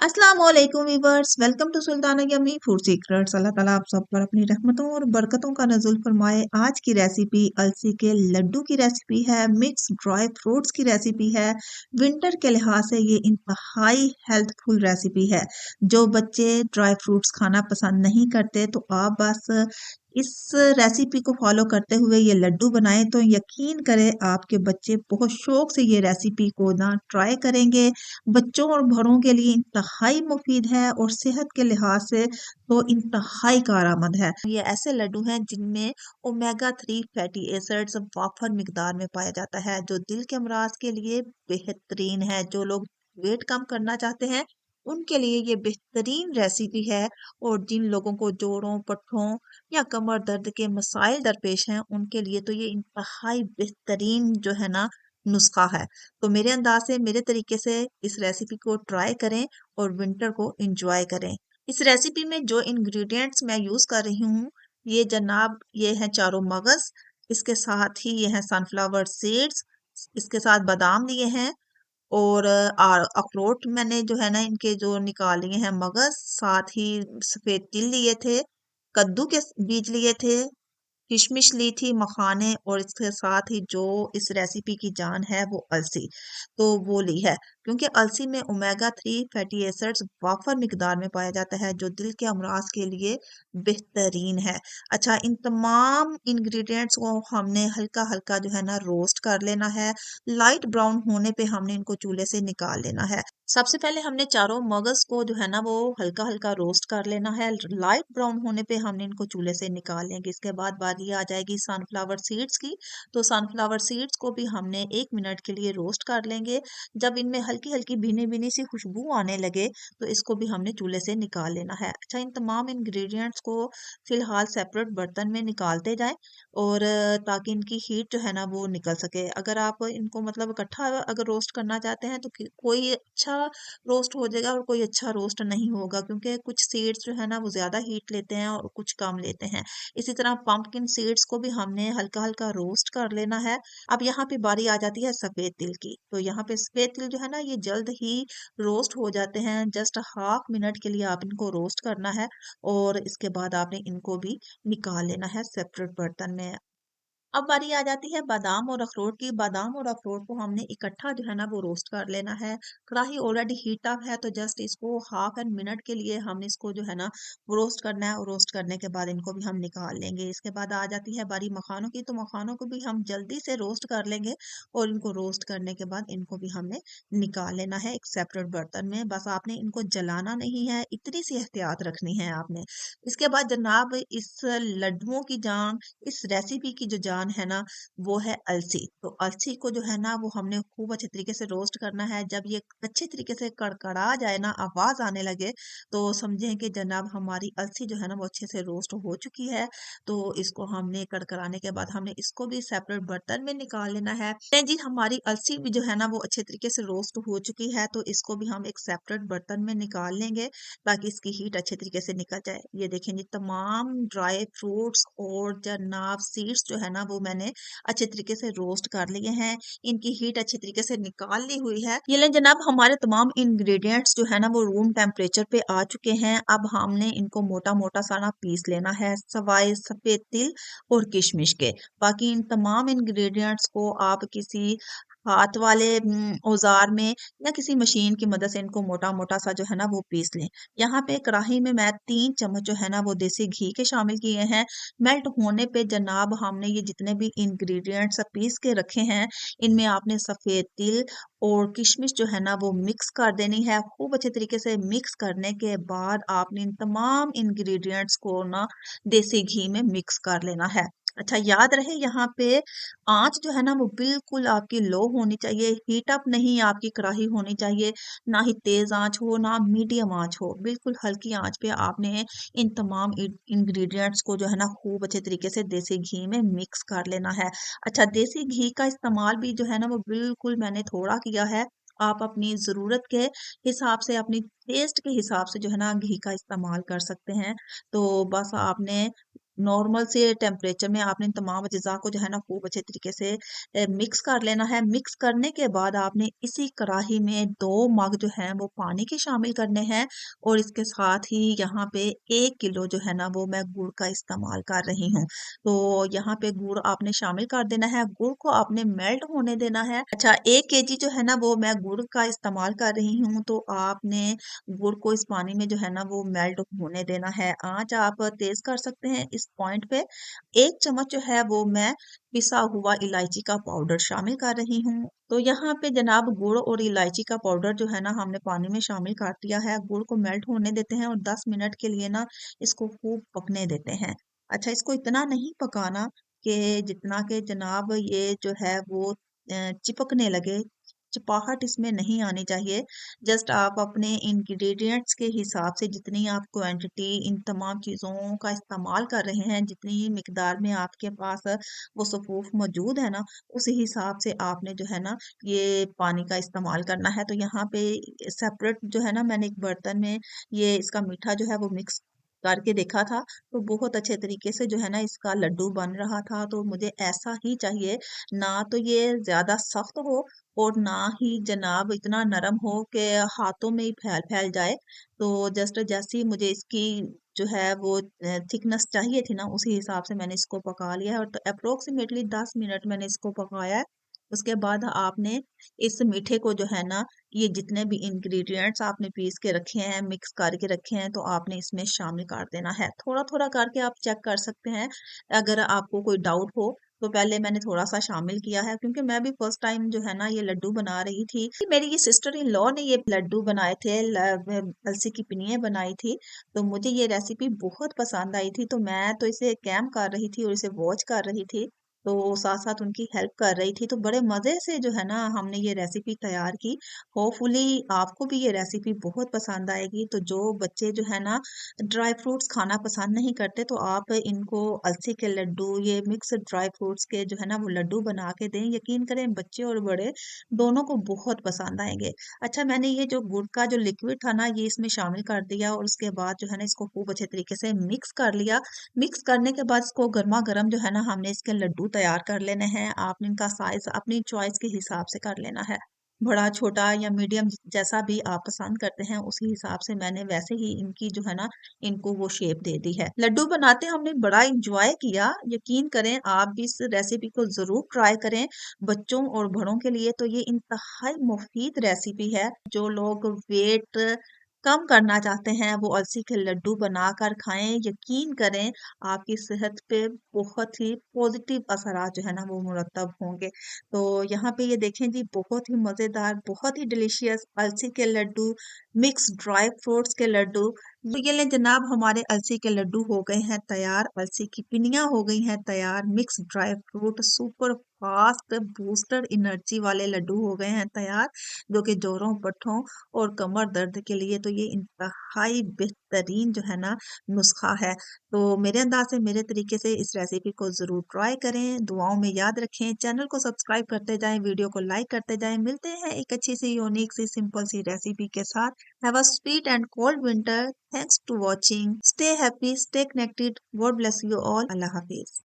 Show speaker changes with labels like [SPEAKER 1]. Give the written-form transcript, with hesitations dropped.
[SPEAKER 1] अस्सलाम वालेकुम viewers, welcome to Sultana yummy food secrets. अल्लाह ताला आप सब पर अपनी रहमतों और बरकतों का नज़ुल फरमाए। आज की रेसिपी अलसी के लड्डू की रेसिपी है, मिक्स ड्राई फ्रूट्स की रेसिपी है। विंटर के लिहाज से ये इंतहाई हेल्थफुल रेसिपी है। जो बच्चे ड्राई फ्रूट्स खाना पसंद नहीं करते तो आप बस इस रेसिपी को फॉलो करते हुए ये लड्डू बनाएं तो यकीन करें आपके बच्चे बहुत शौक से ये रेसिपी को ना ट्राई करेंगे। बच्चों और बड़ों के लिए इंतहाई मुफीद है और सेहत के लिहाज से तो इंतहाई कारआमद है। ये ऐसे लड्डू हैं जिनमें ओमेगा 3 फैटी एसिड्स वाफर मिकदार में पाया जाता है, जो दिल के अमराज के लिए बेहतरीन है। जो लोग वेट कम करना चाहते हैं उनके लिए ये बेहतरीन रेसिपी है। और जिन लोगों को जोड़ों, पट्ठों या कमर दर्द के मसाइल दरपेश हैं उनके लिए तो ये इंतहाई बेहतरीन जो है ना नुस्खा है। तो मेरे अंदाज से, मेरे तरीके से इस रेसिपी को ट्राई करें और विंटर को एंजॉय करें। इस रेसिपी में जो इंग्रेडिएंट्स मैं यूज कर रही हूँ, ये जनाब ये है चारों मगज। इसके साथ ही ये है सनफ्लावर सीड्स। इसके साथ बादाम लिए हैं और अखरोट मैंने जो है ना इनके जो निकाल लिए हैं मगज। साथ ही सफेद तिल लिए थे, कद्दू के बीज लिए थे, किशमिश ली थी, मखाने, और इसके साथ ही जो इस रेसिपी की जान है वो अलसी, तो वो ली है। क्योंकि अलसी में ओमेगा 3 फैटी एसिड्स वाफर मिकदार में पाया जाता है, जो दिल के अमराज के लिए बेहतरीन है। अच्छा, इन तमाम इंग्रेडिएंट्स को हमने हल्का हल्का जो है ना रोस्ट कर लेना है। लाइट ब्राउन होने पे हमने इनको चूल्हे से निकाल लेना है। सबसे पहले हमने चारों मगज को जो है ना वो हल्का हल्का रोस्ट कर लेना है। लाइट ब्राउन होने पे हमने इनको चूल्हे से निकाल लेंगे। इसके बाद बारी आ जाएगी सनफ्लावर सीड्स की। तो सनफ्लावर सीड्स को भी हमने 1 मिनट के लिए रोस्ट कर लेंगे। जब इनमें हल्की हल्की भीनी भीनी सी खुशबू आने लगे तो इसको भी हमने चूल्हे से निकाल लेना है। अच्छा, इन तमाम इंग्रेडिएंट्स को फिलहाल सेपरेट बर्तन में निकालते जाएं और ताकि इनकी हीट जो है ना वो निकल सके। अगर आप इनको मतलब इकट्ठा अगर रोस्ट करना चाहते हैं तो कोई अच्छा रोस्ट हो जाएगा और कोई अच्छा रोस्ट नहीं होगा, क्योंकि कुछ सीड्स जो है ना वो ज्यादा हीट लेते हैं और कुछ कम लेते हैं। इसी तरह पंपकिन सीड्स को भी हमने हल्का हल्का रोस्ट कर लेना है। अब यहाँ पे बारी आ जाती है सफेद तिल की। तो यहाँ पे सफेद तिल जो है ना ये जल्द ही रोस्ट हो जाते हैं। जस्ट हाफ मिनट के लिए आप इनको रोस्ट करना है और इसके बाद आपने इनको भी निकाल लेना है सेपरेट बर्तन में। अब बारी आ जाती है बादाम और अखरोट की। बादाम और अखरोट को हमने इकट्ठा जो है ना वो रोस्ट कर लेना है। कढ़ाई ऑलरेडी हीट अप है तो जस्ट इसको हाफ एन मिनट के लिए हमने इसको जो है ना वो रोस्ट करना है, और रोस्ट करने के बाद इनको भी हम निकाल लेंगे। इसके बाद आ जाती है बारी मखानों की। तो मखानों को भी हम जल्दी से रोस्ट कर लेंगे और इनको रोस्ट करने के बाद इनको भी हमने निकाल लेना है एक सेपरेट बर्तन में। बस आपने इनको जलाना नहीं है, इतनी सी एहतियात रखनी है आपने। इसके बाद जनाब इस लड्डुओं की जान, इस रेसिपी की जो जान है ना वो है अलसी। तो अलसी को जो है ना वो हमने खूब अच्छे तरीके से रोस्ट करना है। जब ये अच्छे तरीके से कड़कड़ा जाए ना, आवाज आने लगे, तो समझें कि जनाब हमारी अलसी जो है ना वो अच्छे से रोस्ट हो चुकी है। तो इसको हमने कड़कड़ाने के बाद हमने इसको भी सेपरेट बर्तन में निकाल लेना है। जी, हमारी अलसी भी जो है ना वो अच्छे तरीके से रोस्ट हो चुकी है, तो इसको भी हम एक सेपरेट बर्तन में निकाल लेंगे ताकि इसकी हीट अच्छे तरीके से निकल जाए। ये देखें जी, तमाम ड्राई फ्रूट्स और जनाब सीड्स जो है ना वो मैंने अच्छे तरीके से रोस्ट कर लिए हैं। इनकी हीट अच्छे तरीके से निकाल ली हुई है। ये लें जनाब, हमारे तमाम इंग्रेडिएंट्स जो है ना वो रूम टेम्परेचर पे आ चुके हैं। अब हमने इनको मोटा मोटा सा ना पीस लेना है, सवाए सफेद तिल और किशमिश के। बाकी इन तमाम इंग्रेडिएंट्स को आप किसी हाथ वाले औजार में या किसी मशीन की मदद से इनको मोटा मोटा सा जो है ना वो पीस लें। यहाँ पे कढ़ाई में मैं 3 चम्मच जो है ना वो देसी घी के शामिल किए हैं। मेल्ट होने पे जनाब हमने ये जितने भी इंग्रेडिएंट्स पीस के रखे हैं इनमें आपने सफेद तिल और किशमिश जो है ना वो मिक्स कर देनी है। खूब अच्छे तरीके से मिक्स करने के बाद आपने इन तमाम इंग्रेडिएंट्स को ना देसी घी में मिक्स कर लेना है। अच्छा, याद रहे यहाँ पे आंच जो है ना वो बिल्कुल आपकी लो होनी चाहिए। हीट अप नहीं आपकी कढ़ाई होनी चाहिए, ना ही तेज आंच हो ना मीडियम आंच हो। बिल्कुल हल्की आंच पे आपने इन तमाम इंग्रेडिएंट्स को जो है ना खूब अच्छे तरीके से देसी घी में मिक्स कर लेना है। अच्छा, देसी घी का इस्तेमाल भी जो है ना वो बिल्कुल मैंने थोड़ा किया है। आप अपनी ज़रूरत के हिसाब से, अपनी टेस्ट के हिसाब से जो है ना घी का इस्तेमाल कर सकते हैं। तो बस आपने नॉर्मल से टेम्परेचर में आपने इन तमाम अज़ीज़ा को जो है ना खूब अच्छे तरीके से मिक्स कर लेना है। मिक्स करने के बाद आपने इसी कढ़ाई में 2 मग जो हैं वो पानी के शामिल करने हैं और इसके साथ ही यहाँ पे 1 किलो जो है ना वो मैं गुड़ का इस्तेमाल कर रही हूँ। तो यहाँ पे गुड़ आपने शामिल कर देना है, गुड़ को आपने मेल्ट होने देना है। अच्छा 1 केजी जो है ना वो मैं गुड़ का इस्तेमाल कर रही हूँ, तो आपने गुड़ को इस पानी में जो है ना वो मेल्ट होने देना है। आँच आप तेज़ कर सकते हैं इस पॉइंट पे। 1 चम्मच जो है वो मैं पिसा हुआ इलायची का पाउडर शामिल कर रही हूँ। तो यहाँ पे जनाब गुड़ और इलायची का पाउडर जो है ना हमने पानी में शामिल कर दिया है। गुड़ को मेल्ट होने देते हैं और 10 मिनट के लिए ना इसको खूब पकने देते हैं। अच्छा इसको इतना नहीं पकाना कि जितना कि जनाब ये जो है वो चिपकने लगे, चिपचिपाहट इसमें नहीं आनी चाहिए। जस्ट आप अपने इंग्रेडिएंट्स के हिसाब से जितनी आप क्वांटिटी इन तमाम चीज़ों का इस्तेमाल कर रहे हैं, जितनी मिकदार में आपके पास वो सफ़ूफ मौजूद है ना, उसी हिसाब से आपने जो है ना ये पानी का इस्तेमाल करना है। तो यहाँ पे सेपरेट जो है ना मैंने एक बर्तन में ये इसका मीठा जो है वो मिक्स करके देखा था, तो बहुत अच्छे तरीके से जो है ना इसका लड्डू बन रहा था। तो मुझे ऐसा ही चाहिए, ना तो ये ज़्यादा सख्त हो और ना ही जनाब इतना नरम हो कि हाथों में ही फैल जाए। तो जस्ट जैसे ही मुझे इसकी जो है वो थिकनेस चाहिए थी ना उसी हिसाब से मैंने इसको पका लिया है और तो अप्रोक्सीमेटली 10 मिनट मैंने इसको पकाया है। उसके बाद आपने इस मीठे को जो है ना ये जितने भी इंग्रेडिएंट्स आपने पीस के रखे हैं, मिक्स करके रखे हैं, तो आपने इसमें शामिल कर देना है। थोड़ा-थोड़ा करके आप चेक कर सकते हैं। अगर आपको कोई डाउट हो तो पहले मैंने थोड़ा-सा शामिल किया है क्योंकि मैं भी फर्स्ट टाइम जो है ना ये लड्डू बना रही थी। मेरी ये सिस्टर इन लॉ ने ये लड्डू बनाए थे, अलसी की पिनिया बनाई थी, तो मुझे ये रेसिपी बहुत पसंद आई थी, तो मैं तो इसे कैम कर रही थी और इसे वॉच कर रही थी। तो साथ-साथ उनकी हेल्प कर रही थी, तो बड़े मज़े से जो है ना हमने ये रेसिपी तैयार की। होपफुली आपको भी ये रेसिपी बहुत पसंद आएगी। तो जो बच्चे जो है ना ड्राई फ्रूट्स खाना पसंद नहीं करते, तो आप इनको अलसी के लड्डू, ये मिक्स ड्राई फ्रूट्स के जो है ना वो लड्डू बना के दें। यकीन करें बच्चे और बड़े दोनों को बहुत पसंद आएँगे। अच्छा मैंने ये जो गुड़ का जो लिक्विड था ना ये इसमें शामिल कर दिया और उसके बाद जो है ना इसको खूब अच्छे तरीके से मिक्स कर लिया। मिक्स करने के बाद इसको गरमा-गरम जो है ना हमने इसके लड्डू तैयार कर लेने हैं। आपने इनका साइज़ अपनी चॉइस के हिसाब से कर लेना है। बड़ा, छोटा या मीडियम जैसा भी आप पसंद करते हैं उसी हिसाब से मैंने वैसे ही इनकी जो है ना इनको वो शेप दे दी है। लड्डू बनाते हमने बड़ा एंजॉय किया। यकीन करें आप भी इस रेसिपी को ज़रूर ट्राई करें। बच्चों और बड़ों के लिए तो ये इंतहाई मुफीद रेसिपी है। जो लोग वेट कम करना चाहते हैं वो अलसी के लड्डू बनाकर खाएं। यकीन करें आपकी सेहत पे बहुत ही पॉजिटिव असरात जो है ना वो मुरतब होंगे। तो यहाँ पे ये देखें जी बहुत ही मज़ेदार, बहुत ही डिलीशियस अलसी के लड्डू, मिक्स ड्राई फ्रूट्स के लड्डू। ये ले जनाब हमारे अलसी के लड्डू हो गए हैं तैयार, अलसी की पिनियाँ हो गई हैं तैयार, mix dry fruit super fast booster energy वाले लड्डू हो गए हैं तैयार, जो कि जोड़ों, पट्ठों और कमर दर्द के लिए तो ये इंतहाई बेहतरीन जो है ना नुस्खा है। तो मेरे अंदाज से मेरे तरीके से इस रेसिपी को ज़रूर ट्राई करें। दुआओं में याद रखें, चैनल को सब्सक्राइब करते जाएं, वीडियो को लाइक करते जाएं। मिलते हैं एक अच्छी सी यूनिक सी सिंपल सी रेसिपी के साथ। Have a sweet and cold winter. Thanks to watching. Stay happy, stay connected. God bless you all. Allah Hafiz.